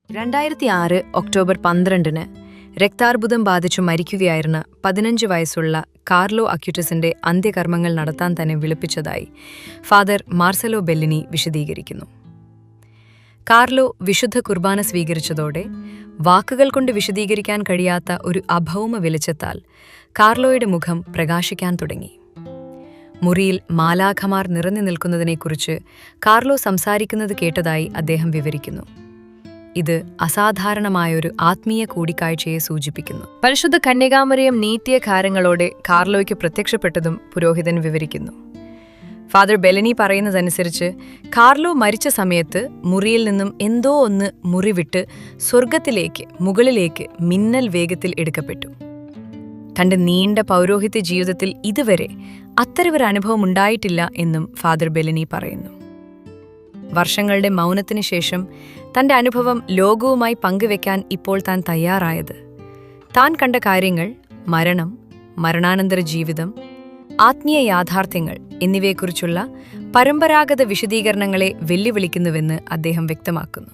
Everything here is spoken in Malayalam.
2006 ഒക്ടോബർ 12-ന് രക്താർബുദം ബാധിച്ചു മരിക്കുകയായിരുന്ന 15 വയസ്സുള്ള കാർലോ അക്യൂറ്റസിന്റെ അന്ത്യകർമ്മങ്ങൾ നടത്താൻ തന്നെ വിളിപ്പിച്ചതായി ഫാദർ മാർസലോ ബെല്ലിനി വിശദീകരിക്കുന്നു. കാർലോ വിശുദ്ധ കുർബാന സ്വീകരിച്ചതോടെ വാക്കുകൾ കൊണ്ട് വിശദീകരിക്കാൻ കഴിയാത്ത ഒരു അഭൗമ വെളിച്ചത്താൽ കാർലോയുടെ മുഖം പ്രകാശിക്കാൻ തുടങ്ങി. മുറിയിൽ മാലാഖമാർ നിറഞ്ഞു നിൽക്കുന്നതിനെക്കുറിച്ച് കാർലോ സംസാരിക്കുന്നത് കേട്ടതായി അദ്ദേഹം വിവരിക്കുന്നു. ഇത് അസാധാരണമായൊരു ആത്മീയ കൂടിക്കാഴ്ചയെ സൂചിപ്പിക്കുന്നു. പരിശുദ്ധ കന്യകാമറിയം നീട്ടിയ കാര്യങ്ങളോടെ കാർലോയ്ക്ക് പ്രത്യക്ഷപ്പെട്ടതും പുരോഹിതൻ വിവരിക്കുന്നു. ഫാദർ ബെല്ലനി പറയുന്നതനുസരിച്ച് കാർലോ മരിച്ച സമയത്ത് മുറിയിൽ നിന്നും എന്തോ ഒന്ന് മുറിവിട്ട് സ്വർഗത്തിലേക്ക് മുകളിലേക്ക് മിന്നൽ വേഗത്തിൽ എടുക്കപ്പെട്ടു. തന്റെ നീണ്ട പൗരോഹിത്യ ജീവിതത്തിൽ ഇതുവരെ അത്തരമൊരു അനുഭവം ഉണ്ടായിട്ടില്ല എന്നും ഫാദർ ബെല്ലനി പറയുന്നു. വർഷങ്ങളുടെ മൗനത്തിനു ശേഷം തന്റെ അനുഭവം ലോകവുമായി പങ്കുവെക്കാൻ ഇപ്പോൾ താൻ തയ്യാറായത്, താൻ കണ്ട കാര്യങ്ങൾ, മരണം, മരണാനന്തര ജീവിതം, ആത്മീയ യാഥാർത്ഥ്യങ്ങൾ എന്നിവയെക്കുറിച്ചുള്ള പരമ്പരാഗത വിശദീകരണങ്ങളെ വെല്ലുവിളിക്കുന്നുവെന്ന് അദ്ദേഹം വ്യക്തമാക്കുന്നു.